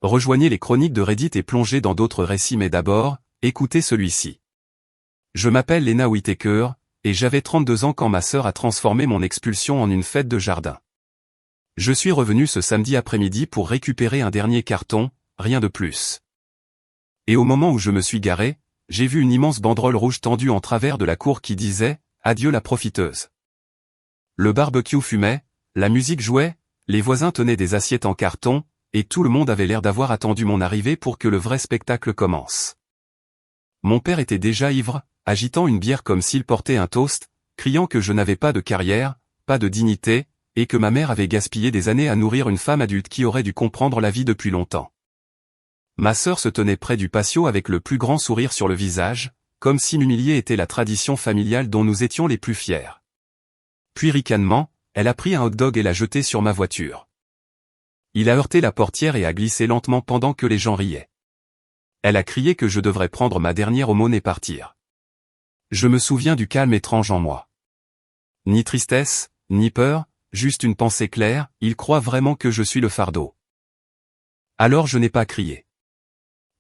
Rejoignez les chroniques de Reddit et plongez dans d'autres récits, mais d'abord, écoutez celui-ci. Je m'appelle Lena Whitaker, et j'avais 32 ans quand ma sœur a transformé mon expulsion en une fête de jardin. Je suis revenu ce samedi après-midi pour récupérer un dernier carton, rien de plus. Et au moment où je me suis garé, j'ai vu une immense banderole rouge tendue en travers de la cour qui disait « Adieu la profiteuse ». Le barbecue fumait, la musique jouait, les voisins tenaient des assiettes en carton, et tout le monde avait l'air d'avoir attendu mon arrivée pour que le vrai spectacle commence. Mon père était déjà ivre, agitant une bière comme s'il portait un toast, criant que je n'avais pas de carrière, pas de dignité, et que ma mère avait gaspillé des années à nourrir une femme adulte qui aurait dû comprendre la vie depuis longtemps. Ma sœur se tenait près du patio avec le plus grand sourire sur le visage, comme si m'humilier était la tradition familiale dont nous étions les plus fiers. Puis ricanement, elle a pris un hot-dog et l'a jeté sur ma voiture. Il a heurté la portière et a glissé lentement pendant que les gens riaient. Elle a crié que je devrais prendre ma dernière aumône et partir. Je me souviens du calme étrange en moi. Ni tristesse, ni peur, juste une pensée claire, ils croient vraiment que je suis le fardeau. Alors je n'ai pas crié.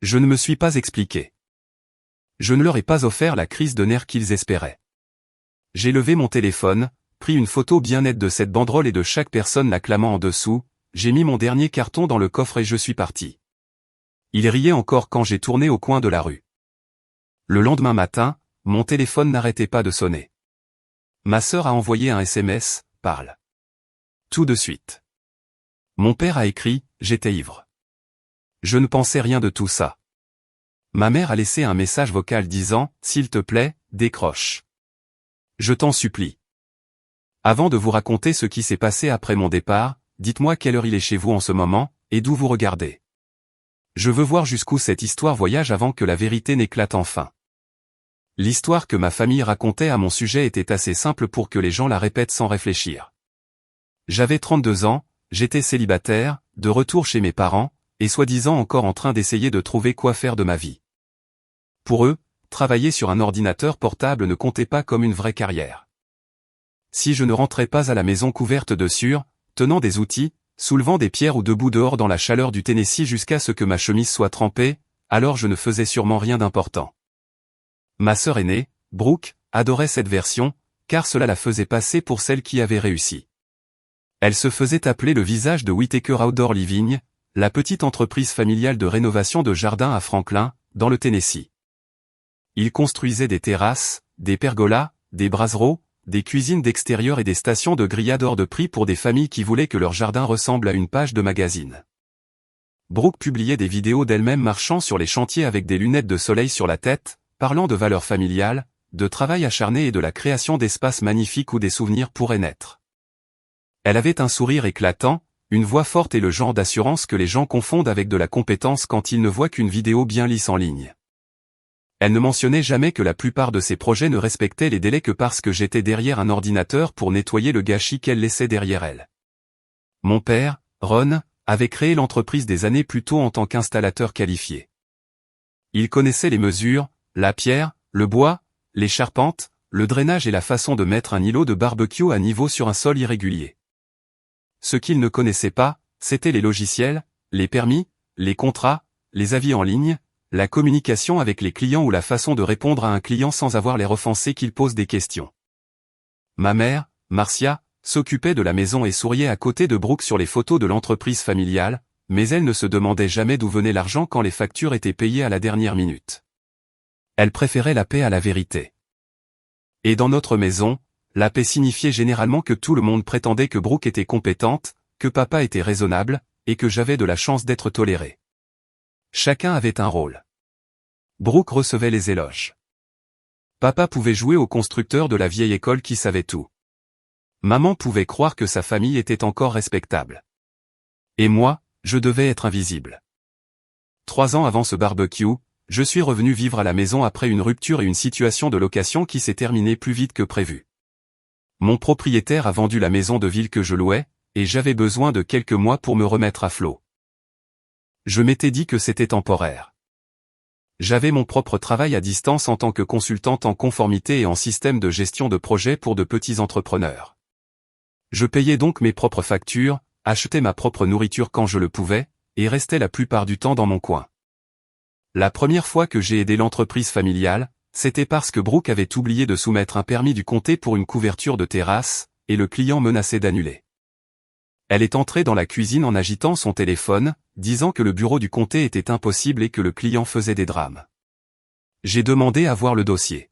Je ne me suis pas expliqué. Je ne leur ai pas offert la crise de nerfs qu'ils espéraient. J'ai levé mon téléphone, pris une photo bien nette de cette banderole et de chaque personne la clamant en dessous, j'ai mis mon dernier carton dans le coffre et je suis parti. Ils riaient encore quand j'ai tourné au coin de la rue. Le lendemain matin, mon téléphone n'arrêtait pas de sonner. Ma sœur a envoyé un SMS, « Parle. » Tout de suite. Mon père a écrit, « J'étais ivre. » Je ne pensais rien de tout ça. Ma mère a laissé un message vocal disant, « S'il te plaît, décroche. Je t'en supplie. » Avant de vous raconter ce qui s'est passé après mon départ, dites-moi quelle heure il est chez vous en ce moment, et d'où vous regardez. Je veux voir jusqu'où cette histoire voyage avant que la vérité n'éclate enfin. L'histoire que ma famille racontait à mon sujet était assez simple pour que les gens la répètent sans réfléchir. J'avais 32 ans, j'étais célibataire, de retour chez mes parents, et soi-disant encore en train d'essayer de trouver quoi faire de ma vie. Pour eux, travailler sur un ordinateur portable ne comptait pas comme une vraie carrière. Si je ne rentrais pas à la maison couverte de sueur, tenant des outils, soulevant des pierres ou debout dehors dans la chaleur du Tennessee jusqu'à ce que ma chemise soit trempée, alors je ne faisais sûrement rien d'important. Ma sœur aînée, Brooke, adorait cette version, car cela la faisait passer pour celle qui avait réussi. Elle se faisait appeler le visage de Whitaker Outdoor Living, la petite entreprise familiale de rénovation de jardins à Franklin, dans le Tennessee. Ils construisaient des terrasses, des pergolas, des brassereaux, des cuisines d'extérieur et des stations de grillade hors de prix pour des familles qui voulaient que leur jardin ressemble à une page de magazine. Brooke publiait des vidéos d'elle-même marchant sur les chantiers avec des lunettes de soleil sur la tête, parlant de valeurs familiales, de travail acharné et de la création d'espaces magnifiques où des souvenirs pourraient naître. Elle avait un sourire éclatant, une voix forte et le genre d'assurance que les gens confondent avec de la compétence quand ils ne voient qu'une vidéo bien lisse en ligne. Elle ne mentionnait jamais que la plupart de ses projets ne respectaient les délais que parce que j'étais derrière un ordinateur pour nettoyer le gâchis qu'elle laissait derrière elle. Mon père, Ron, avait créé l'entreprise des années plus tôt en tant qu'installateur qualifié. Il connaissait les mesures, la pierre, le bois, les charpentes, le drainage et la façon de mettre un îlot de barbecue à niveau sur un sol irrégulier. Ce qu'il ne connaissait pas, c'était les logiciels, les permis, les contrats, les avis en ligne, la communication avec les clients ou la façon de répondre à un client sans avoir l'air offensé qu'il pose des questions. Ma mère, Marcia, s'occupait de la maison et souriait à côté de Brooke sur les photos de l'entreprise familiale, mais elle ne se demandait jamais d'où venait l'argent quand les factures étaient payées à la dernière minute. Elle préférait la paix à la vérité. Et dans notre maison, la paix signifiait généralement que tout le monde prétendait que Brooke était compétente, que papa était raisonnable, et que j'avais de la chance d'être toléré. Chacun avait un rôle. Brooke recevait les éloges. Papa pouvait jouer au constructeur de la vieille école qui savait tout. Maman pouvait croire que sa famille était encore respectable. Et moi, je devais être invisible. 3 ans avant ce barbecue, je suis revenu vivre à la maison après une rupture et une situation de location qui s'est terminée plus vite que prévu. Mon propriétaire a vendu la maison de ville que je louais, et j'avais besoin de quelques mois pour me remettre à flot. Je m'étais dit que c'était temporaire. J'avais mon propre travail à distance en tant que consultante en conformité et en système de gestion de projet pour de petits entrepreneurs. Je payais donc mes propres factures, achetais ma propre nourriture quand je le pouvais, et restais la plupart du temps dans mon coin. La première fois que j'ai aidé l'entreprise familiale, c'était parce que Brooke avait oublié de soumettre un permis du comté pour une couverture de terrasse, et le client menaçait d'annuler. Elle est entrée dans la cuisine en agitant son téléphone, disant que le bureau du comté était impossible et que le client faisait des drames. J'ai demandé à voir le dossier.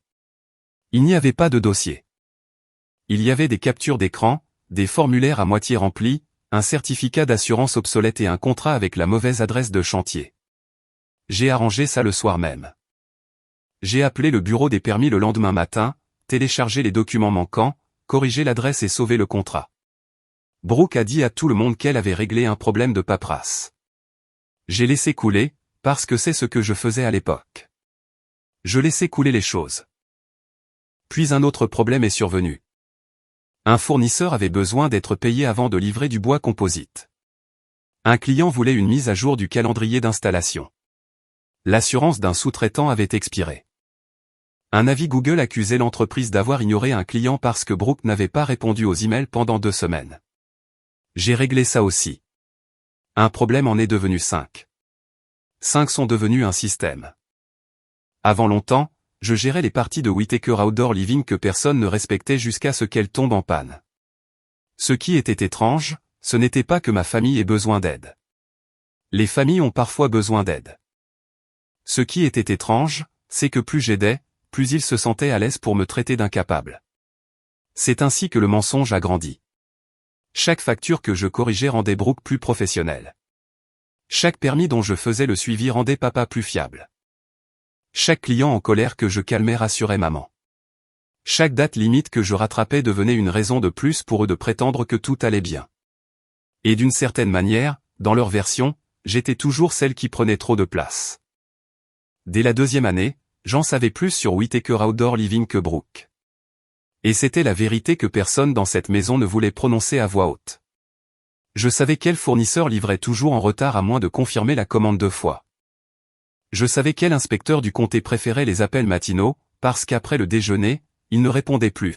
Il n'y avait pas de dossier. Il y avait des captures d'écran, des formulaires à moitié remplis, un certificat d'assurance obsolète et un contrat avec la mauvaise adresse de chantier. J'ai arrangé ça le soir même. J'ai appelé le bureau des permis le lendemain matin, téléchargé les documents manquants, corrigé l'adresse et sauvé le contrat. Brooke a dit à tout le monde qu'elle avait réglé un problème de paperasse. J'ai laissé couler, parce que c'est ce que je faisais à l'époque. Je laissais couler les choses. Puis un autre problème est survenu. Un fournisseur avait besoin d'être payé avant de livrer du bois composite. Un client voulait une mise à jour du calendrier d'installation. L'assurance d'un sous-traitant avait expiré. Un avis Google accusait l'entreprise d'avoir ignoré un client parce que Brooke n'avait pas répondu aux emails pendant 2 semaines. J'ai réglé ça aussi. Un problème en est devenu 5. 5 sont devenus un système. Avant longtemps, je gérais les parties de Whittaker Outdoor Living que personne ne respectait jusqu'à ce qu'elles tombent en panne. Ce qui était étrange, ce n'était pas que ma famille ait besoin d'aide. Les familles ont parfois besoin d'aide. Ce qui était étrange, c'est que plus j'aidais, plus ils se sentaient à l'aise pour me traiter d'incapable. C'est ainsi que le mensonge a grandi. Chaque facture que je corrigeais rendait Brooke plus professionnel. Chaque permis dont je faisais le suivi rendait papa plus fiable. Chaque client en colère que je calmais rassurait maman. Chaque date limite que je rattrapais devenait une raison de plus pour eux de prétendre que tout allait bien. Et d'une certaine manière, dans leur version, j'étais toujours celle qui prenait trop de place. Dès la 2e année, j'en savais plus sur Whittaker Outdoor Living que Brooke. Et c'était la vérité que personne dans cette maison ne voulait prononcer à voix haute. Je savais quel fournisseur livrait toujours en retard à moins de confirmer la commande 2 fois. Je savais quel inspecteur du comté préférait les appels matinaux, parce qu'après le déjeuner, il ne répondait plus.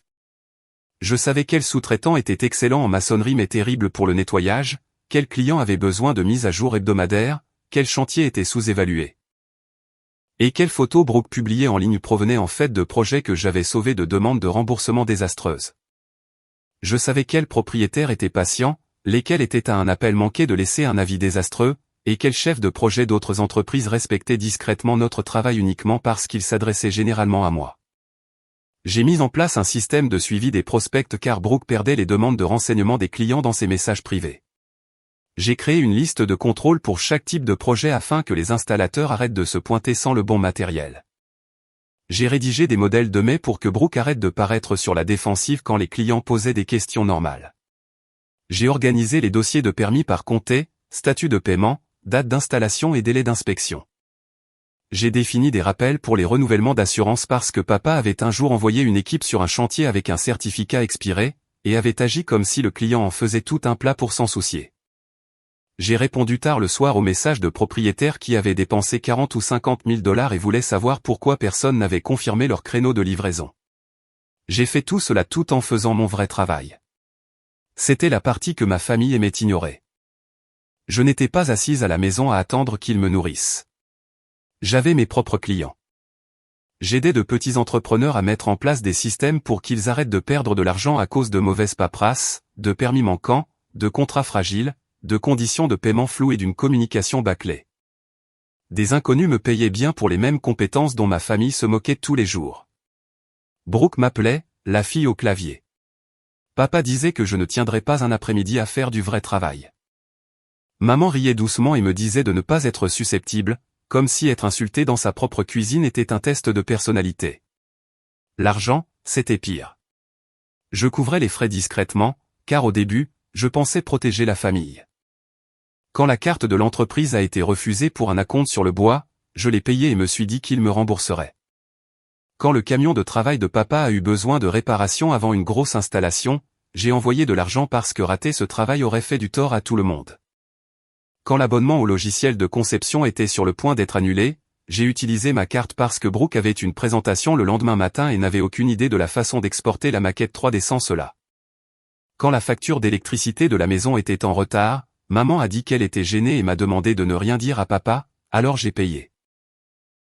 Je savais quel sous-traitant était excellent en maçonnerie mais terrible pour le nettoyage, quel client avait besoin de mise à jour hebdomadaire, quel chantier était sous-évalué. Et quelles photos Brooke publiait en ligne provenaient en fait de projets que j'avais sauvés de demandes de remboursement désastreuses. Je savais quels propriétaires étaient patients, lesquels étaient à un appel manqué de laisser un avis désastreux, et quels chefs de projet d'autres entreprises respectaient discrètement notre travail uniquement parce qu'ils s'adressaient généralement à moi. J'ai mis en place un système de suivi des prospects car Brooke perdait les demandes de renseignements des clients dans ses messages privés. J'ai créé une liste de contrôle pour chaque type de projet afin que les installateurs arrêtent de se pointer sans le bon matériel. J'ai rédigé des modèles de mai pour que Brooke arrête de paraître sur la défensive quand les clients posaient des questions normales. J'ai organisé les dossiers de permis par comté, statut de paiement, date d'installation et délai d'inspection. J'ai défini des rappels pour les renouvellements d'assurance parce que papa avait un jour envoyé une équipe sur un chantier avec un certificat expiré, et avait agi comme si le client en faisait tout un plat pour s'en soucier. J'ai répondu tard le soir aux messages de propriétaires qui avaient dépensé 40 ou 50 000 $ et voulaient savoir pourquoi personne n'avait confirmé leur créneau de livraison. J'ai fait tout cela tout en faisant mon vrai travail. C'était la partie que ma famille aimait ignorer. Je n'étais pas assise à la maison à attendre qu'ils me nourrissent. J'avais mes propres clients. J'aidais de petits entrepreneurs à mettre en place des systèmes pour qu'ils arrêtent de perdre de l'argent à cause de mauvaises paperasses, de permis manquants, de contrats fragiles, de conditions de paiement floues et d'une communication bâclée. Des inconnus me payaient bien pour les mêmes compétences dont ma famille se moquait tous les jours. Brooke m'appelait, la fille au clavier. Papa disait que je ne tiendrais pas un après-midi à faire du vrai travail. Maman riait doucement et me disait de ne pas être susceptible, comme si être insulté dans sa propre cuisine était un test de personnalité. L'argent, c'était pire. Je couvrais les frais discrètement, car au début, je pensais protéger la famille. Quand la carte de l'entreprise a été refusée pour un acompte sur le bois, je l'ai payé et me suis dit qu'il me rembourserait. Quand le camion de travail de papa a eu besoin de réparation avant une grosse installation, j'ai envoyé de l'argent parce que rater ce travail aurait fait du tort à tout le monde. Quand l'abonnement au logiciel de conception était sur le point d'être annulé, j'ai utilisé ma carte parce que Brooke avait une présentation le lendemain matin et n'avait aucune idée de la façon d'exporter la maquette 3D sans cela. Quand la facture d'électricité de la maison était en retard, maman a dit qu'elle était gênée et m'a demandé de ne rien dire à papa, alors j'ai payé.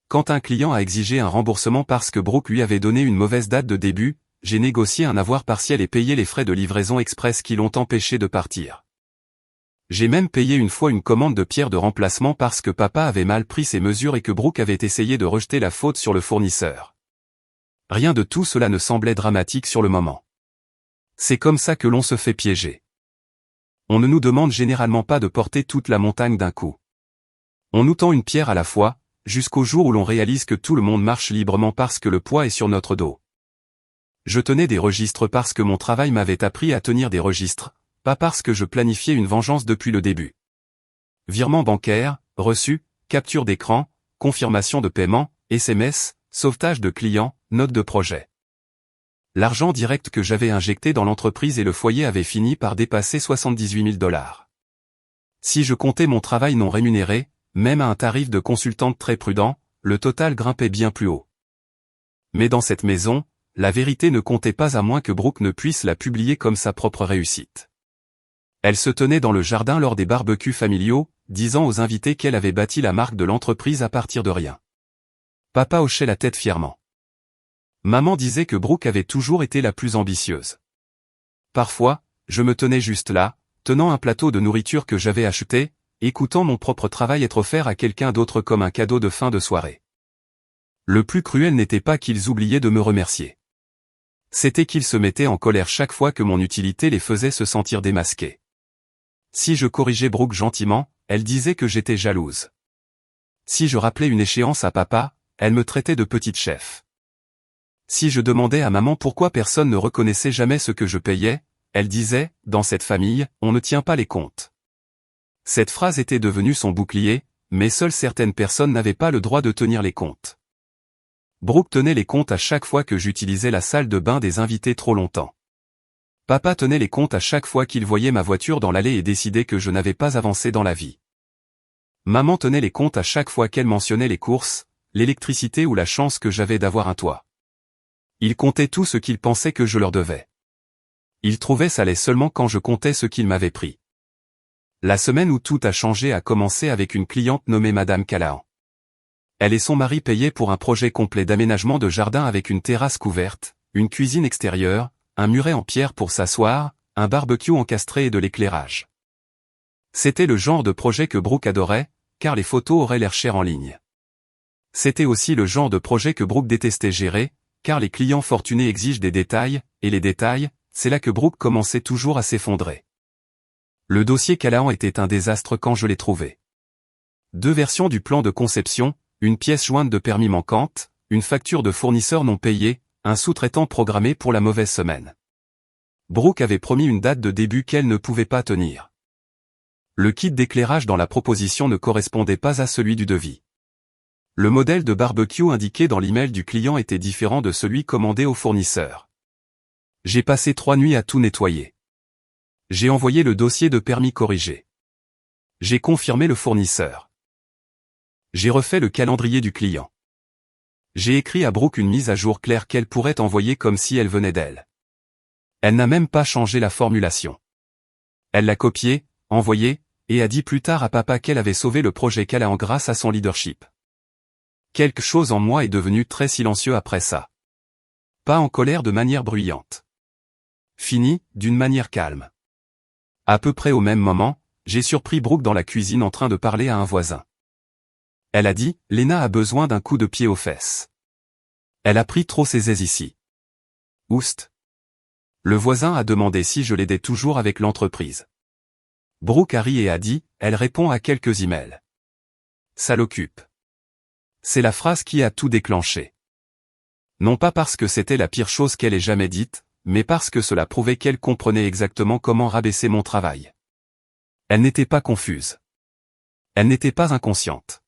Quand un client a exigé un remboursement parce que Brooke lui avait donné une mauvaise date de début, j'ai négocié un avoir partiel et payé les frais de livraison express qui l'ont empêché de partir. J'ai même payé une fois une commande de pierre de remplacement parce que papa avait mal pris ses mesures et que Brooke avait essayé de rejeter la faute sur le fournisseur. Rien de tout cela ne semblait dramatique sur le moment. C'est comme ça que l'on se fait piéger. On ne nous demande généralement pas de porter toute la montagne d'un coup. On nous tend une pierre à la fois, jusqu'au jour où l'on réalise que tout le monde marche librement parce que le poids est sur notre dos. Je tenais des registres parce que mon travail m'avait appris à tenir des registres, pas parce que je planifiais une vengeance depuis le début. Virement bancaire, reçu, capture d'écran, confirmation de paiement, SMS, sauvetage de clients, note de projet. L'argent direct que j'avais injecté dans l'entreprise et le foyer avait fini par dépasser 78 000 $. Si je comptais mon travail non rémunéré, même à un tarif de consultante très prudent, le total grimpait bien plus haut. Mais dans cette maison, la vérité ne comptait pas à moins que Brooke ne puisse la publier comme sa propre réussite. Elle se tenait dans le jardin lors des barbecues familiaux, disant aux invités qu'elle avait bâti la marque de l'entreprise à partir de rien. Papa hochait la tête fièrement. Maman disait que Brooke avait toujours été la plus ambitieuse. Parfois, je me tenais juste là, tenant un plateau de nourriture que j'avais acheté, écoutant mon propre travail être offert à quelqu'un d'autre comme un cadeau de fin de soirée. Le plus cruel n'était pas qu'ils oubliaient de me remercier. C'était qu'ils se mettaient en colère chaque fois que mon utilité les faisait se sentir démasqués. Si je corrigeais Brooke gentiment, elle disait que j'étais jalouse. Si je rappelais une échéance à papa, elle me traitait de petite chef. Si je demandais à maman pourquoi personne ne reconnaissait jamais ce que je payais, elle disait, dans cette famille, on ne tient pas les comptes. Cette phrase était devenue son bouclier, mais seules certaines personnes n'avaient pas le droit de tenir les comptes. Brooke tenait les comptes à chaque fois que j'utilisais la salle de bain des invités trop longtemps. Papa tenait les comptes à chaque fois qu'il voyait ma voiture dans l'allée et décidait que je n'avais pas avancé dans la vie. Maman tenait les comptes à chaque fois qu'elle mentionnait les courses, l'électricité ou la chance que j'avais d'avoir un toit. Ils comptaient tout ce qu'ils pensaient que je leur devais. Ils trouvaient ça laid seulement quand je comptais ce qu'ils m'avaient pris. La semaine où tout a changé a commencé avec une cliente nommée Madame Callahan. Elle et son mari payaient pour un projet complet d'aménagement de jardin avec une terrasse couverte, une cuisine extérieure, un muret en pierre pour s'asseoir, un barbecue encastré et de l'éclairage. C'était le genre de projet que Brooke adorait, car les photos auraient l'air chères en ligne. C'était aussi le genre de projet que Brooke détestait gérer, car les clients fortunés exigent des détails, et les détails, c'est là que Brooke commençait toujours à s'effondrer. Le dossier Callahan était un désastre quand je l'ai trouvé. 2 versions du plan de conception, une pièce jointe de permis manquante, une facture de fournisseur non payée, un sous-traitant programmé pour la mauvaise semaine. Brooke avait promis une date de début qu'elle ne pouvait pas tenir. Le kit d'éclairage dans la proposition ne correspondait pas à celui du devis. Le modèle de barbecue indiqué dans l'email du client était différent de celui commandé au fournisseur. J'ai passé 3 nuits à tout nettoyer. J'ai envoyé le dossier de permis corrigé. J'ai confirmé le fournisseur. J'ai refait le calendrier du client. J'ai écrit à Brooke une mise à jour claire qu'elle pourrait envoyer comme si elle venait d'elle. Elle n'a même pas changé la formulation. Elle l'a copié, envoyé, et a dit plus tard à papa qu'elle avait sauvé le projet Callahan grâce à son leadership. Quelque chose en moi est devenu très silencieux après ça. Pas en colère de manière bruyante. Fini, d'une manière calme. À peu près au même moment, j'ai surpris Brooke dans la cuisine en train de parler à un voisin. Elle a dit, Lena a besoin d'un coup de pied aux fesses. Elle a pris trop ses aises ici. Oust. Le voisin a demandé si je l'aidais toujours avec l'entreprise. Brooke a ri et a dit, elle répond à quelques emails. Ça l'occupe. C'est la phrase qui a tout déclenché. Non pas parce que c'était la pire chose qu'elle ait jamais dite, mais parce que cela prouvait qu'elle comprenait exactement comment rabaisser mon travail. Elle n'était pas confuse. Elle n'était pas inconsciente.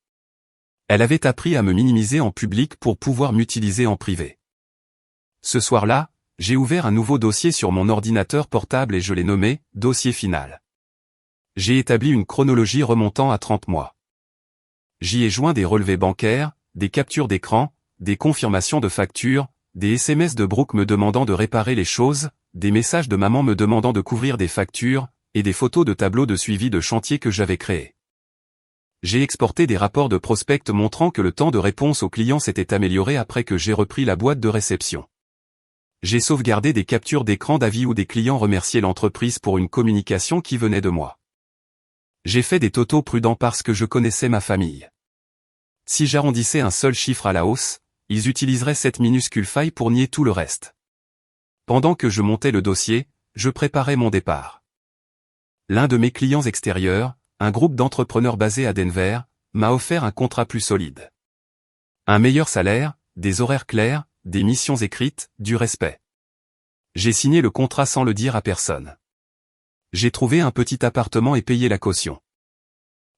Elle avait appris à me minimiser en public pour pouvoir m'utiliser en privé. Ce soir-là, j'ai ouvert un nouveau dossier sur mon ordinateur portable et je l'ai nommé « Dossier final ». J'ai établi une chronologie remontant à 30 mois. J'y ai joint des relevés bancaires, des captures d'écran, des confirmations de factures, des SMS de Brooke me demandant de réparer les choses, des messages de maman me demandant de couvrir des factures, et des photos de tableaux de suivi de chantier que j'avais créés. J'ai exporté des rapports de prospects montrant que le temps de réponse aux clients s'était amélioré après que j'ai repris la boîte de réception. J'ai sauvegardé des captures d'écran d'avis où des clients remerciaient l'entreprise pour une communication qui venait de moi. J'ai fait des totaux prudents parce que je connaissais ma famille. Si j'arrondissais un seul chiffre à la hausse, ils utiliseraient cette minuscule faille pour nier tout le reste. Pendant que je montais le dossier, je préparais mon départ. L'un de mes clients extérieurs, un groupe d'entrepreneurs basé à Denver, m'a offert un contrat plus solide. Un meilleur salaire, des horaires clairs, des missions écrites, du respect. J'ai signé le contrat sans le dire à personne. J'ai trouvé un petit appartement et payé la caution.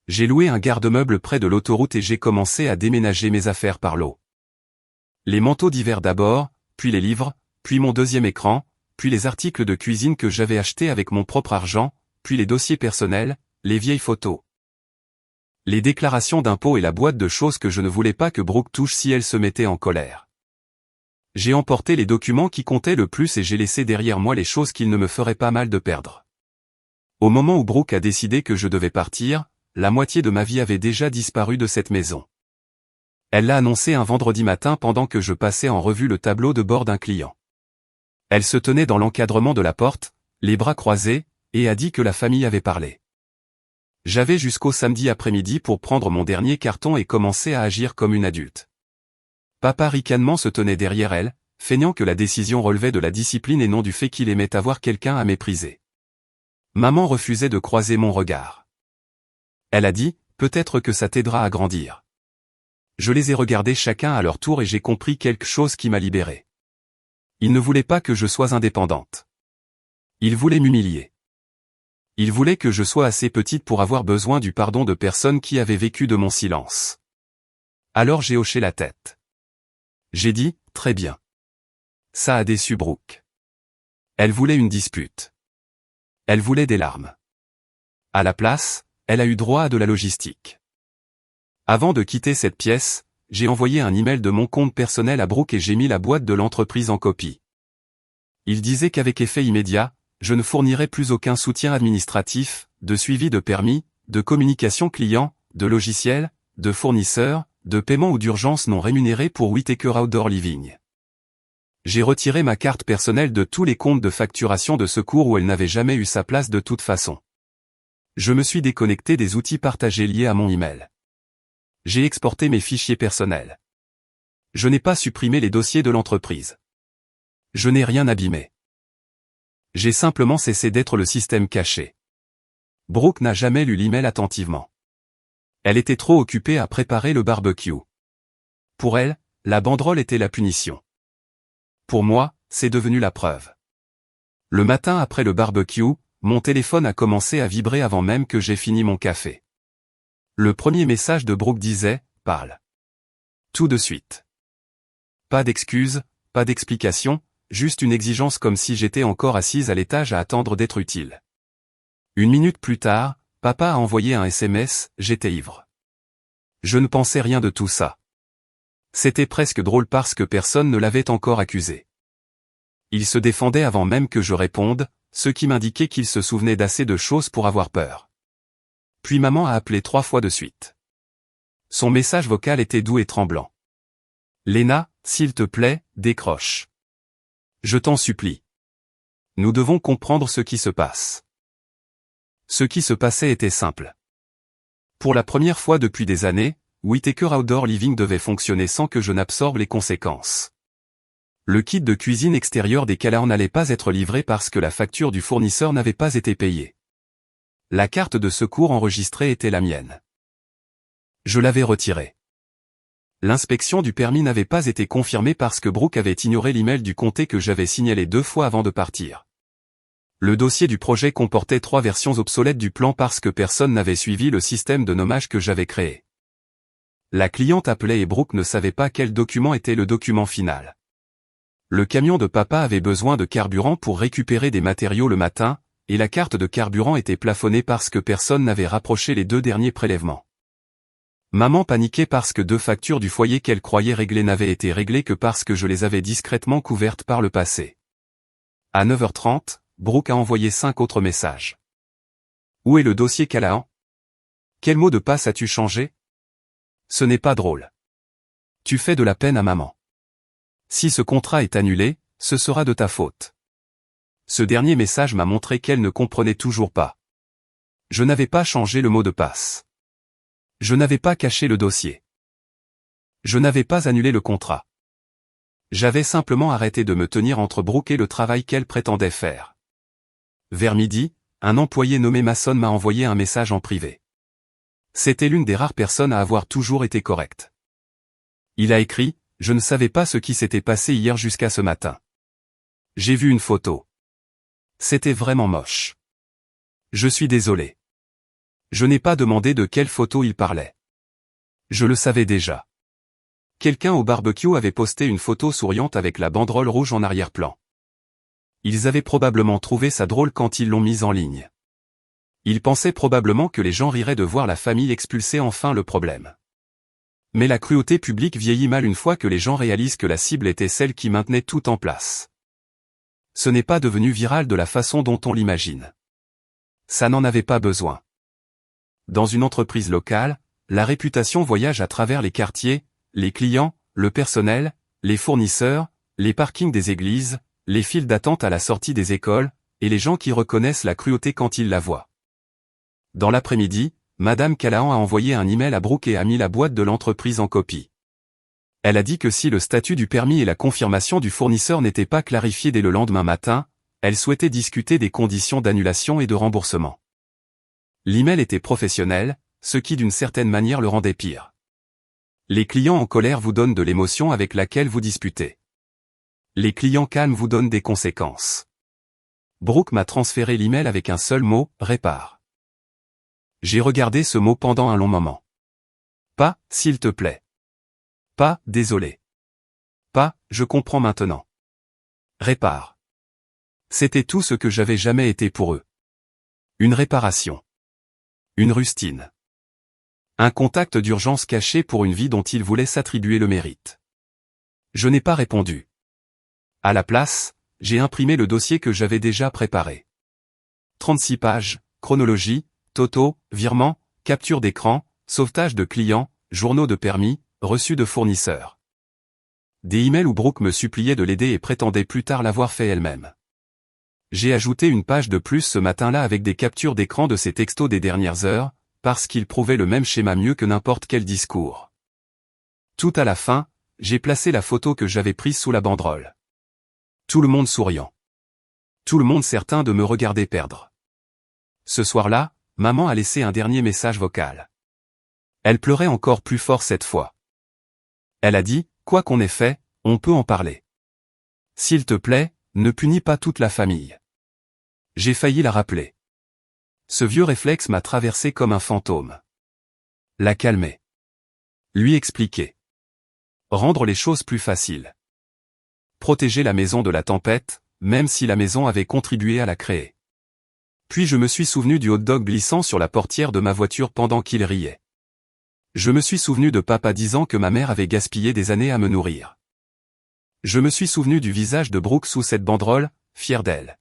J'ai loué un garde-meuble près de l'autoroute et j'ai commencé à déménager mes affaires par lot. Les manteaux d'hiver d'abord, puis les livres, puis mon deuxième écran, puis les articles de cuisine que j'avais achetés avec mon propre argent, puis les dossiers personnels, les vieilles photos. Les déclarations d'impôts et la boîte de choses que je ne voulais pas que Brooke touche si elle se mettait en colère. J'ai emporté les documents qui comptaient le plus et j'ai laissé derrière moi les choses qu'il ne me ferait pas mal de perdre. Au moment où Brooke a décidé que je devais partir, la moitié de ma vie avait déjà disparu de cette maison. Elle l'a annoncé un vendredi matin pendant que je passais en revue le tableau de bord d'un client. Elle se tenait dans l'encadrement de la porte, les bras croisés, et a dit que la famille avait parlé. J'avais jusqu'au samedi après-midi pour prendre mon dernier carton et commencer à agir comme une adulte. Papa ricanement se tenait derrière elle, feignant que la décision relevait de la discipline et non du fait qu'il aimait avoir quelqu'un à mépriser. Maman refusait de croiser mon regard. Elle a dit, peut-être que ça t'aidera à grandir. Je les ai regardés chacun à leur tour et j'ai compris quelque chose qui m'a libéré. Ils ne voulaient pas que je sois indépendante. Ils voulaient m'humilier. Ils voulaient que je sois assez petite pour avoir besoin du pardon de personnes qui avaient vécu de mon silence. Alors j'ai hoché la tête. J'ai dit, très bien. Ça a déçu Brooke. Elle voulait une dispute. Elle voulait des larmes. À la place, elle a eu droit à de la logistique. Avant de quitter cette pièce, j'ai envoyé un email de mon compte personnel à Brooke et j'ai mis la boîte de l'entreprise en copie. Il disait qu'avec effet immédiat, je ne fournirai plus aucun soutien administratif, de suivi de permis, de communication client, de logiciel, de fournisseurs, de paiement ou d'urgence non rémunérés pour Whitaker Outdoor Living. J'ai retiré ma carte personnelle de tous les comptes de facturation de secours où elle n'avait jamais eu sa place de toute façon. Je me suis déconnecté des outils partagés liés à mon email. J'ai exporté mes fichiers personnels. Je n'ai pas supprimé les dossiers de l'entreprise. Je n'ai rien abîmé. J'ai simplement cessé d'être le système caché. Brooke n'a jamais lu l'email attentivement. Elle était trop occupée à préparer le barbecue. Pour elle, la banderole était la punition. Pour moi, c'est devenu la preuve. Le matin après le barbecue, mon téléphone a commencé à vibrer avant même que j'aie fini mon café. Le premier message de Brooke disait « Parle ». Tout de suite. Pas d'excuses, pas d'explications, juste une exigence comme si j'étais encore assise à l'étage à attendre d'être utile. Une minute plus tard, papa a envoyé un SMS, j'étais ivre. Je ne pensais rien de tout ça. C'était presque drôle parce que personne ne l'avait encore accusé. Il se défendait avant même que je réponde, ce qui m'indiquait qu'il se souvenait d'assez de choses pour avoir peur. Puis maman a appelé 3 fois de suite. Son message vocal était doux et tremblant. Léna, s'il te plaît, décroche. Je t'en supplie. Nous devons comprendre ce qui se passe. Ce qui se passait était simple. Pour la première fois depuis des années, Whitaker Outdoor Living devait fonctionner sans que je n'absorbe les conséquences. Le kit de cuisine extérieure des Callahan n'allait pas être livré parce que la facture du fournisseur n'avait pas été payée. La carte de secours enregistrée était la mienne. Je l'avais retirée. L'inspection du permis n'avait pas été confirmée parce que Brooke avait ignoré l'email du comté que j'avais signalé 2 fois avant de partir. Le dossier du projet comportait 3 versions obsolètes du plan parce que personne n'avait suivi le système de nommage que j'avais créé. La cliente appelait et Brooke ne savait pas quel document était le document final. Le camion de papa avait besoin de carburant pour récupérer des matériaux le matin, et la carte de carburant était plafonnée parce que personne n'avait rapproché les 2 derniers prélèvements. Maman paniquait parce que 2 factures du foyer qu'elle croyait réglées n'avaient été réglées que parce que je les avais discrètement couvertes par le passé. À 9h30, Brooke a envoyé 5 autres messages. Où est le dossier Callahan? Quel mot de passe as-tu changé? Ce n'est pas drôle. Tu fais de la peine à maman. Si ce contrat est annulé, ce sera de ta faute. Ce dernier message m'a montré qu'elle ne comprenait toujours pas. Je n'avais pas changé le mot de passe. Je n'avais pas caché le dossier. Je n'avais pas annulé le contrat. J'avais simplement arrêté de me tenir entre Brooke et le travail qu'elle prétendait faire. Vers midi, un employé nommé Mason m'a envoyé un message en privé. C'était l'une des rares personnes à avoir toujours été correcte. Il a écrit: « Je ne savais pas ce qui s'était passé hier jusqu'à ce matin. J'ai vu une photo. C'était vraiment moche. Je suis désolé. Je n'ai pas demandé de quelle photo il parlait. Je le savais déjà. Quelqu'un au barbecue avait posté une photo souriante avec la banderole rouge en arrière-plan. Ils avaient probablement trouvé ça drôle quand ils l'ont mise en ligne. Ils pensaient probablement que les gens riraient de voir la famille expulser enfin le problème. Mais la cruauté publique vieillit mal une fois que les gens réalisent que la cible était celle qui maintenait tout en place. Ce n'est pas devenu viral de la façon dont on l'imagine. Ça n'en avait pas besoin. Dans une entreprise locale, la réputation voyage à travers les quartiers, les clients, le personnel, les fournisseurs, les parkings des églises, les files d'attente à la sortie des écoles, et les gens qui reconnaissent la cruauté quand ils la voient. Dans l'après-midi, Madame Callahan a envoyé un email à Brooke et a mis la boîte de l'entreprise en copie. Elle a dit que si le statut du permis et la confirmation du fournisseur n'étaient pas clarifiés dès le lendemain matin, elle souhaitait discuter des conditions d'annulation et de remboursement. L'email était professionnel, ce qui d'une certaine manière le rendait pire. Les clients en colère vous donnent de l'émotion avec laquelle vous disputez. Les clients calmes vous donnent des conséquences. Brooke m'a transféré l'email avec un seul mot: répare. J'ai regardé ce mot pendant un long moment. Pas « s'il te plaît ». Pas « désolé ». Pas « je comprends maintenant ». Répare. C'était tout ce que j'avais jamais été pour eux. Une réparation. Une rustine. Un contact d'urgence caché pour une vie dont ils voulaient s'attribuer le mérite. Je n'ai pas répondu. À la place, j'ai imprimé le dossier que j'avais déjà préparé. 36 pages, chronologie, totaux, virements, capture d'écran, sauvetage de clients, journaux de permis, reçus de fournisseurs. Des emails où Brooke me suppliait de l'aider et prétendait plus tard l'avoir fait elle-même. J'ai ajouté une page de plus ce matin-là avec des captures d'écran de ces textos des dernières heures, parce qu'ils prouvaient le même schéma mieux que n'importe quel discours. Tout à la fin, j'ai placé la photo que j'avais prise sous la banderole. Tout le monde souriant. Tout le monde certain de me regarder perdre. Ce soir-là, maman a laissé un dernier message vocal. Elle pleurait encore plus fort cette fois. Elle a dit: « Quoi qu'on ait fait, on peut en parler. S'il te plaît, ne punis pas toute la famille. » J'ai failli la rappeler. Ce vieux réflexe m'a traversé comme un fantôme. La calmer. Lui expliquer. Rendre les choses plus faciles. Protéger la maison de la tempête, même si la maison avait contribué à la créer. Puis je me suis souvenu du hot-dog glissant sur la portière de ma voiture pendant qu'il riait. Je me suis souvenu de papa disant que ma mère avait gaspillé des années à me nourrir. Je me suis souvenu du visage de Brooke sous cette banderole, fier d'elle.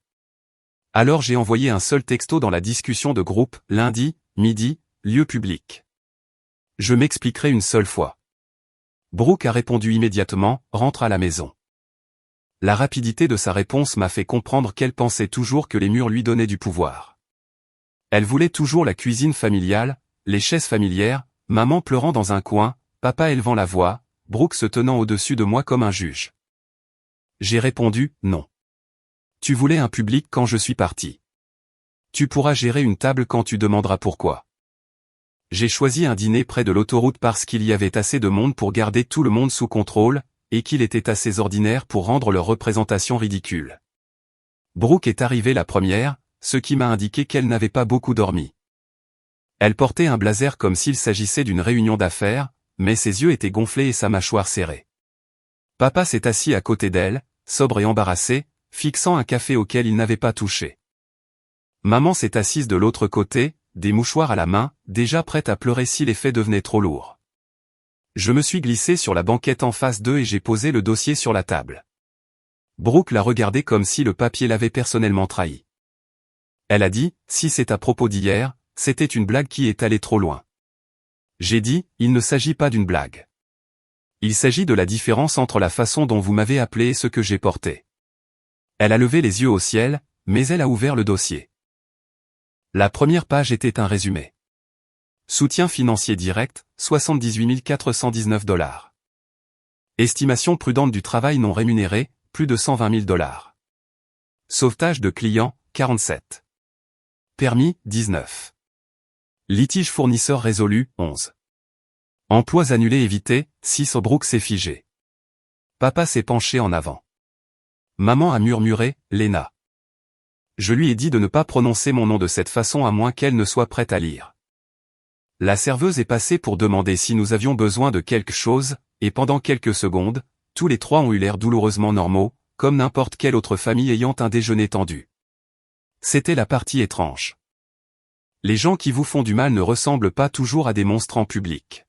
Alors j'ai envoyé un seul texto dans la discussion de groupe, lundi, midi, lieu public. Je m'expliquerai une seule fois. Brooke a répondu immédiatement: « Rentre à la maison. » La rapidité de sa réponse m'a fait comprendre qu'elle pensait toujours que les murs lui donnaient du pouvoir. Elle voulait toujours la cuisine familiale, les chaises familières, maman pleurant dans un coin, papa élevant la voix, Brooke se tenant au-dessus de moi comme un juge. J'ai répondu: « Non. Tu voulais un public quand je suis parti. Tu pourras gérer une table quand tu demanderas pourquoi. » J'ai choisi un dîner près de l'autoroute parce qu'il y avait assez de monde pour garder tout le monde sous contrôle, et qu'il était assez ordinaire pour rendre leur représentation ridicule. Brooke est arrivée la première, ce qui m'a indiqué qu'elle n'avait pas beaucoup dormi. Elle portait un blazer comme s'il s'agissait d'une réunion d'affaires, mais ses yeux étaient gonflés et sa mâchoire serrée. Papa s'est assis à côté d'elle, sobre et embarrassé, fixant un café auquel il n'avait pas touché. Maman s'est assise de l'autre côté, des mouchoirs à la main, déjà prête à pleurer si l'effet devenait trop lourd. Je me suis glissé sur la banquette en face d'eux et j'ai posé le dossier sur la table. Brooke l'a regardé comme si le papier l'avait personnellement trahi. Elle a dit, si c'est à propos d'hier, c'était une blague qui est allée trop loin. J'ai dit, il ne s'agit pas d'une blague. Il s'agit de la différence entre la façon dont vous m'avez appelé et ce que j'ai porté. Elle a levé les yeux au ciel, mais elle a ouvert le dossier. La première page était un résumé. Soutien financier direct, 78 419 $. Estimation prudente du travail non rémunéré, plus de 120 000 $. Sauvetage de clients, 47. Permis, 19. Litige fournisseur résolu, 11. Emplois annulés évités, 6. Brooke s'est figé. Papa s'est penché en avant. Maman a murmuré, Lena. Je lui ai dit de ne pas prononcer mon nom de cette façon à moins qu'elle ne soit prête à lire. La serveuse est passée pour demander si nous avions besoin de quelque chose, et pendant quelques secondes, tous les trois ont eu l'air douloureusement normaux, comme n'importe quelle autre famille ayant un déjeuner tendu. C'était la partie étrange. Les gens qui vous font du mal ne ressemblent pas toujours à des monstres en public.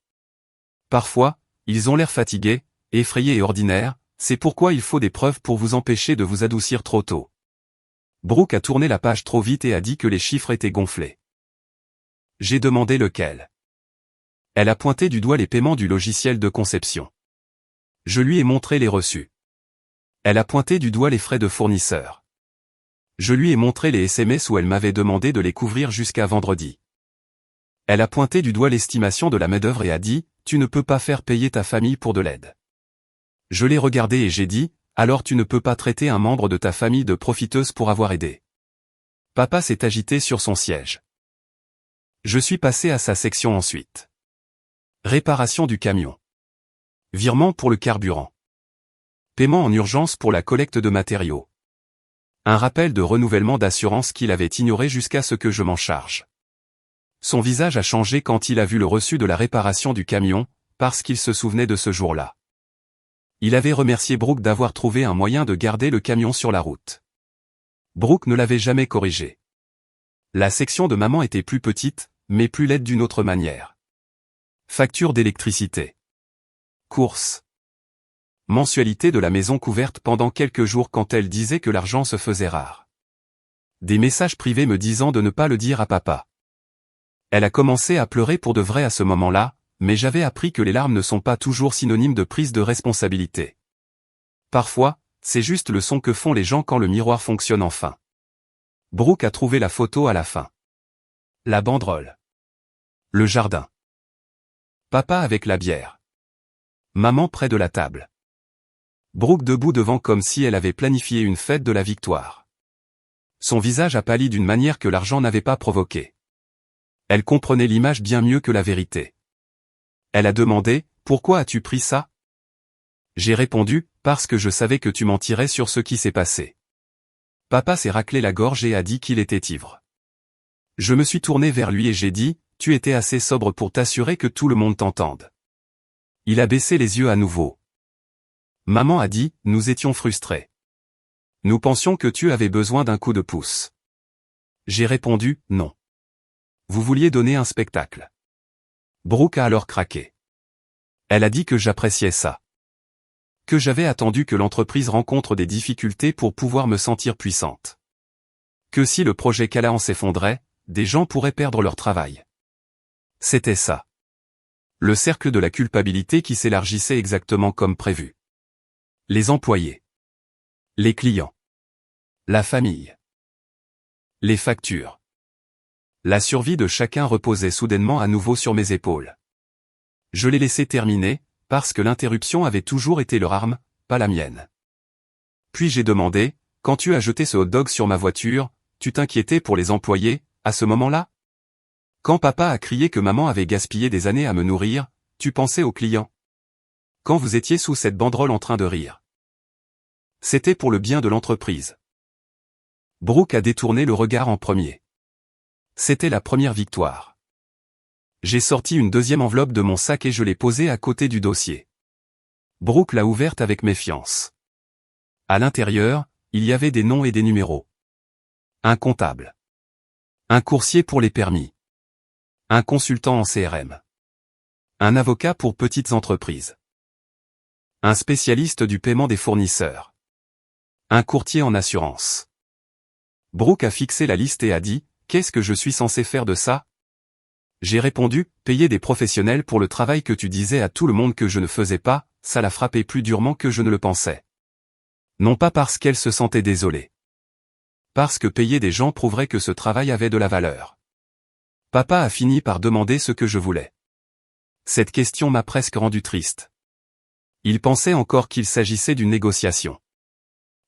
Parfois, ils ont l'air fatigués, effrayés et ordinaires, c'est pourquoi il faut des preuves pour vous empêcher de vous adoucir trop tôt. Brooke a tourné la page trop vite et a dit que les chiffres étaient gonflés. J'ai demandé lequel. Elle a pointé du doigt les paiements du logiciel de conception. Je lui ai montré les reçus. Elle a pointé du doigt les frais de fournisseur. Je lui ai montré les SMS où elle m'avait demandé de les couvrir jusqu'à vendredi. Elle a pointé du doigt l'estimation de la main-d'œuvre et a dit, tu ne peux pas faire payer ta famille pour de l'aide. Je l'ai regardé et j'ai dit, alors tu ne peux pas traiter un membre de ta famille de profiteuse pour avoir aidé. Papa s'est agité sur son siège. Je suis passé à sa section ensuite. Réparation du camion. Virement pour le carburant. Paiement en urgence pour la collecte de matériaux. Un rappel de renouvellement d'assurance qu'il avait ignoré jusqu'à ce que je m'en charge. Son visage a changé quand il a vu le reçu de la réparation du camion, parce qu'il se souvenait de ce jour-là. Il avait remercié Brooke d'avoir trouvé un moyen de garder le camion sur la route. Brooke ne l'avait jamais corrigé. La section de maman était plus petite, mais plus laide d'une autre manière. Facture d'électricité. Courses. Mensualité de la maison couverte pendant quelques jours quand elle disait que l'argent se faisait rare. Des messages privés me disant de ne pas le dire à papa. Elle a commencé à pleurer pour de vrai à ce moment-là, mais j'avais appris que les larmes ne sont pas toujours synonymes de prise de responsabilité. Parfois, c'est juste le son que font les gens quand le miroir fonctionne enfin. Brooke a trouvé la photo à la fin. La banderole. Le jardin. Papa avec la bière. Maman près de la table. Brooke debout devant comme si elle avait planifié une fête de la victoire. Son visage a pâli d'une manière que l'argent n'avait pas provoquée. Elle comprenait l'image bien mieux que la vérité. Elle a demandé, pourquoi as-tu pris ça? J'ai répondu, parce que je savais que tu mentirais sur ce qui s'est passé. Papa s'est raclé la gorge et a dit qu'il était ivre. Je me suis tourné vers lui et j'ai dit, tu étais assez sobre pour t'assurer que tout le monde t'entende. Il a baissé les yeux à nouveau. Maman a dit, nous étions frustrés. Nous pensions que tu avais besoin d'un coup de pouce. J'ai répondu, non. Vous vouliez donner un spectacle. Brooke a alors craqué. Elle a dit que j'appréciais ça. Que j'avais attendu que l'entreprise rencontre des difficultés pour pouvoir me sentir puissante. Que si le projet Callahan s'effondrait, des gens pourraient perdre leur travail. C'était ça. Le cercle de la culpabilité qui s'élargissait exactement comme prévu. Les employés. Les clients. La famille. Les factures. La survie de chacun reposait soudainement à nouveau sur mes épaules. Je l'ai laissé terminer, parce que l'interruption avait toujours été leur arme, pas la mienne. Puis j'ai demandé, quand tu as jeté ce hot-dog sur ma voiture, tu t'inquiétais pour les employés, à ce moment-là? Quand papa a crié que maman avait gaspillé des années à me nourrir, tu pensais aux clients? Quand vous étiez sous cette banderole en train de rire? C'était pour le bien de l'entreprise. Brooke a détourné le regard en premier. C'était la première victoire. J'ai sorti une deuxième enveloppe de mon sac et je l'ai posée à côté du dossier. Brooke l'a ouverte avec méfiance. À l'intérieur, il y avait des noms et des numéros. Un comptable. Un coursier pour les permis. Un consultant en CRM. Un avocat pour petites entreprises. Un spécialiste du paiement des fournisseurs. Un courtier en assurance. Brooke a fixé la liste et a dit, « Qu'est-ce que je suis censé faire de ça ?» J'ai répondu, « Payer des professionnels pour le travail que tu disais à tout le monde que je ne faisais pas, ça l'a frappé plus durement que je ne le pensais. » Non pas parce qu'elle se sentait désolée. Parce que payer des gens prouverait que ce travail avait de la valeur. Papa a fini par demander ce que je voulais. Cette question m'a presque rendu triste. Il pensait encore qu'il s'agissait d'une négociation.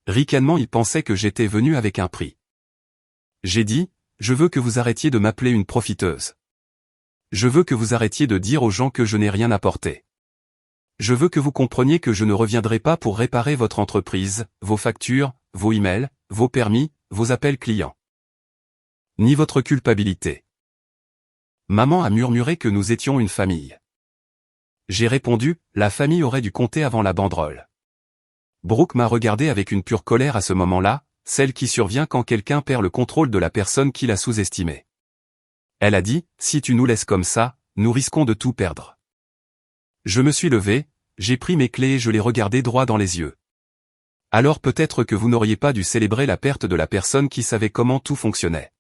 Ricanement, il pensait que j'étais venu avec un prix. J'ai dit, je veux que vous arrêtiez de m'appeler une profiteuse. Je veux que vous arrêtiez de dire aux gens que je n'ai rien apporté. Je veux que vous compreniez que je ne reviendrai pas pour réparer votre entreprise, vos factures, vos emails, vos permis, vos appels clients. Ni votre culpabilité. Maman a murmuré que nous étions une famille. J'ai répondu, la famille aurait dû compter avant la banderole. Brooke m'a regardé avec une pure colère à ce moment-là, celle qui survient quand quelqu'un perd le contrôle de la personne qui l'a sous-estimé. Elle a dit, si tu nous laisses comme ça, nous risquons de tout perdre. Je me suis levé, j'ai pris mes clés et je l'ai regardé droit dans les yeux. Alors peut-être que vous n'auriez pas dû célébrer la perte de la personne qui savait comment tout fonctionnait.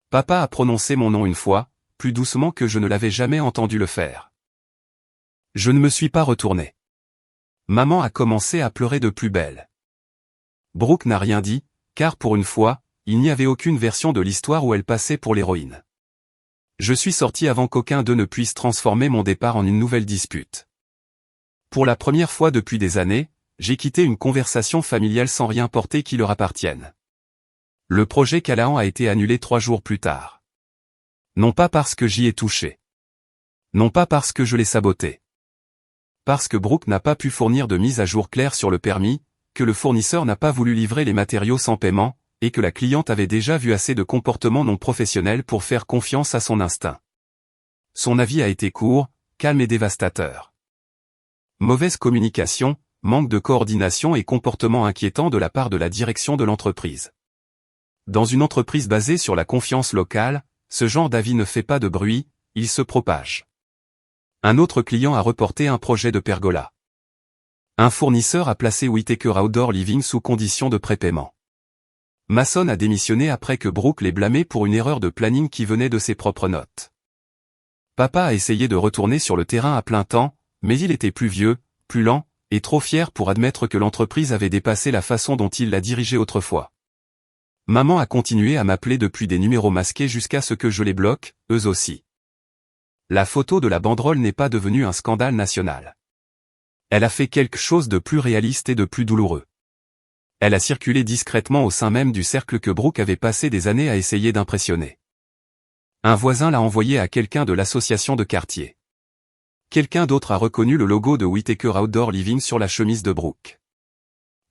Papa a prononcé mon nom une fois, plus doucement que je ne l'avais jamais entendu le faire. Je ne me suis pas retourné. Maman a commencé à pleurer de plus belle. Brooke n'a rien dit, car pour une fois, il n'y avait aucune version de l'histoire où elle passait pour l'héroïne. Je suis sorti avant qu'aucun d'eux ne puisse transformer mon départ en une nouvelle dispute. Pour la première fois depuis des années, j'ai quitté une conversation familiale sans rien porter qui leur appartienne. Le projet Callahan a été annulé 3 jours plus tard. Non pas parce que j'y ai touché. Non pas parce que je l'ai saboté. Parce que Brooke n'a pas pu fournir de mise à jour claire sur le permis, que le fournisseur n'a pas voulu livrer les matériaux sans paiement, et que la cliente avait déjà vu assez de comportements non professionnels pour faire confiance à son instinct. Son avis a été court, calme et dévastateur. Mauvaise communication, manque de coordination et comportement inquiétant de la part de la direction de l'entreprise. Dans une entreprise basée sur la confiance locale, ce genre d'avis ne fait pas de bruit, il se propage. Un autre client a reporté un projet de pergola. Un fournisseur a placé Whittaker Outdoor Living sous condition de prépaiement. Mason a démissionné après que Brooke l'ait blâmé pour une erreur de planning qui venait de ses propres notes. Papa a essayé de retourner sur le terrain à plein temps, mais il était plus vieux, plus lent, et trop fier pour admettre que l'entreprise avait dépassé la façon dont il la dirigeait autrefois. Maman a continué à m'appeler depuis des numéros masqués jusqu'à ce que je les bloque, eux aussi. La photo de la banderole n'est pas devenue un scandale national. Elle a fait quelque chose de plus réaliste et de plus douloureux. Elle a circulé discrètement au sein même du cercle que Brooke avait passé des années à essayer d'impressionner. Un voisin l'a envoyé à quelqu'un de l'association de quartier. Quelqu'un d'autre a reconnu le logo de Whittaker Outdoor Living sur la chemise de Brooke.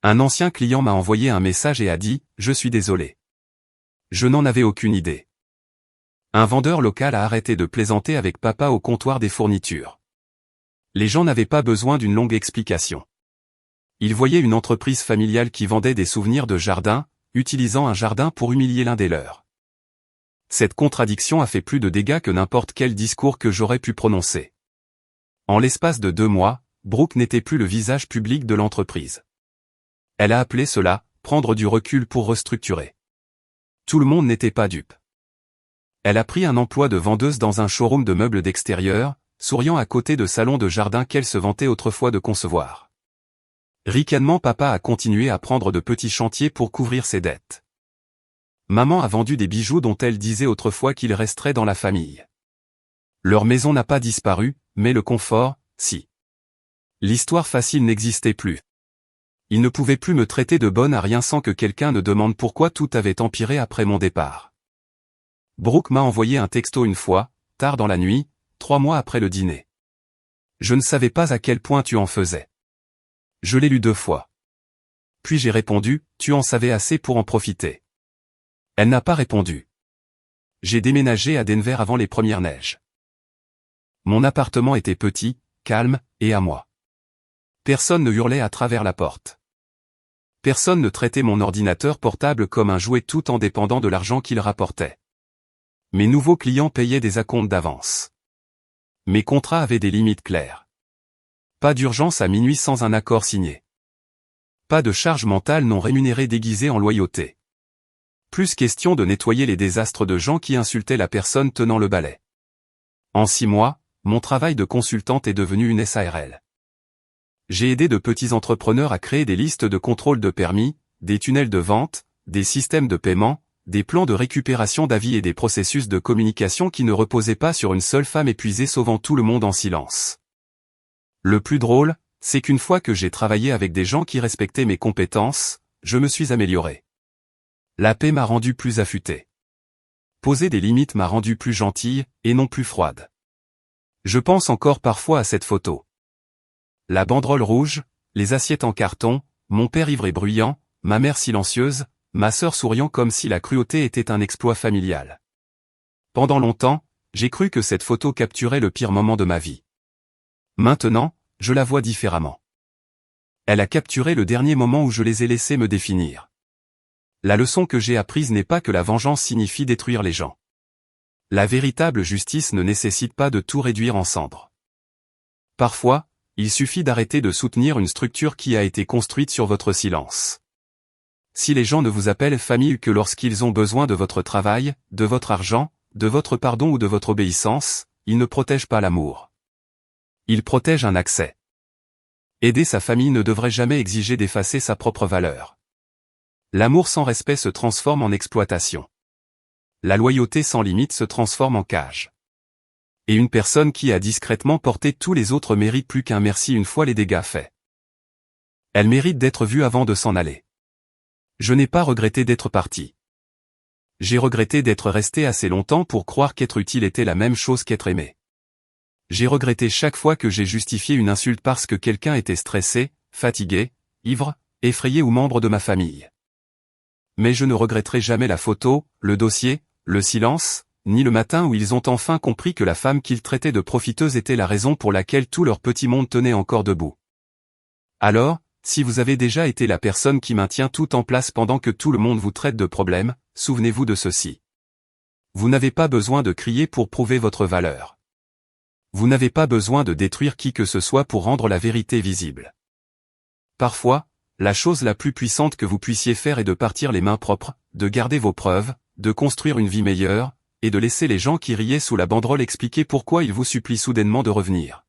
Un ancien client m'a envoyé un message et a dit « Je suis désolé. Je n'en avais aucune idée. » Un vendeur local a arrêté de plaisanter avec papa au comptoir des fournitures. Les gens n'avaient pas besoin d'une longue explication. Ils voyaient une entreprise familiale qui vendait des souvenirs de jardin, utilisant un jardin pour humilier l'un des leurs. Cette contradiction a fait plus de dégâts que n'importe quel discours que j'aurais pu prononcer. En l'espace de 2 mois, Brooke n'était plus le visage public de l'entreprise. Elle a appelé cela « prendre du recul pour restructurer ». Tout le monde n'était pas dupe. Elle a pris un emploi de vendeuse dans un showroom de meubles d'extérieur, souriant à côté de salons de jardin qu'elle se vantait autrefois de concevoir. Ricanement, papa a continué à prendre de petits chantiers pour couvrir ses dettes. Maman a vendu des bijoux dont elle disait autrefois qu'ils resteraient dans la famille. Leur maison n'a pas disparu, mais le confort, si. L'histoire facile n'existait plus. Il ne pouvait plus me traiter de bonne à rien sans que quelqu'un ne demande pourquoi tout avait empiré après mon départ. Brooke m'a envoyé un texto une fois, tard dans la nuit, 3 mois après le dîner. Je ne savais pas à quel point tu en faisais. Je l'ai lu 2 fois. Puis j'ai répondu, tu en savais assez pour en profiter. Elle n'a pas répondu. J'ai déménagé à Denver avant les premières neiges. Mon appartement était petit, calme, et à moi. Personne ne hurlait à travers la porte. Personne ne traitait mon ordinateur portable comme un jouet tout en dépendant de l'argent qu'il rapportait. Mes nouveaux clients payaient des acomptes d'avance. Mes contrats avaient des limites claires. Pas d'urgence à minuit sans un accord signé. Pas de charge mentale non rémunérée déguisée en loyauté. Plus question de nettoyer les désastres de gens qui insultaient la personne tenant le balai. En 6 mois, mon travail de consultante est devenu une SARL. J'ai aidé de petits entrepreneurs à créer des listes de contrôle de permis, des tunnels de vente, des systèmes de paiement, des plans de récupération d'avis et des processus de communication qui ne reposaient pas sur une seule femme épuisée sauvant tout le monde en silence. Le plus drôle, c'est qu'une fois que j'ai travaillé avec des gens qui respectaient mes compétences, je me suis amélioré. La paix m'a rendu plus affûté. Poser des limites m'a rendu plus gentille, et non plus froide. Je pense encore parfois à cette photo. La banderole rouge, les assiettes en carton, mon père ivre et bruyant, ma mère silencieuse, ma sœur souriant comme si la cruauté était un exploit familial. Pendant longtemps, j'ai cru que cette photo capturait le pire moment de ma vie. Maintenant, je la vois différemment. Elle a capturé le dernier moment où je les ai laissés me définir. La leçon que j'ai apprise n'est pas que la vengeance signifie détruire les gens. La véritable justice ne nécessite pas de tout réduire en cendres. Parfois, il suffit d'arrêter de soutenir une structure qui a été construite sur votre silence. Si les gens ne vous appellent famille que lorsqu'ils ont besoin de votre travail, de votre argent, de votre pardon ou de votre obéissance, ils ne protègent pas l'amour. Ils protègent un accès. Aider sa famille ne devrait jamais exiger d'effacer sa propre valeur. L'amour sans respect se transforme en exploitation. La loyauté sans limite se transforme en cage. Et une personne qui a discrètement porté tous les autres mérite plus qu'un merci une fois les dégâts faits. Elle mérite d'être vue avant de s'en aller. Je n'ai pas regretté d'être parti. J'ai regretté d'être resté assez longtemps pour croire qu'être utile était la même chose qu'être aimé. J'ai regretté chaque fois que j'ai justifié une insulte parce que quelqu'un était stressé, fatigué, ivre, effrayé ou membre de ma famille. Mais je ne regretterai jamais la photo, le dossier, le silence, ni le matin où ils ont enfin compris que la femme qu'ils traitaient de profiteuse était la raison pour laquelle tout leur petit monde tenait encore debout. Alors, si vous avez déjà été la personne qui maintient tout en place pendant que tout le monde vous traite de problème, souvenez-vous de ceci. Vous n'avez pas besoin de crier pour prouver votre valeur. Vous n'avez pas besoin de détruire qui que ce soit pour rendre la vérité visible. Parfois, la chose la plus puissante que vous puissiez faire est de partir les mains propres, de garder vos preuves, de construire une vie meilleure, et de laisser les gens qui riaient sous la banderole expliquer pourquoi ils vous supplient soudainement de revenir.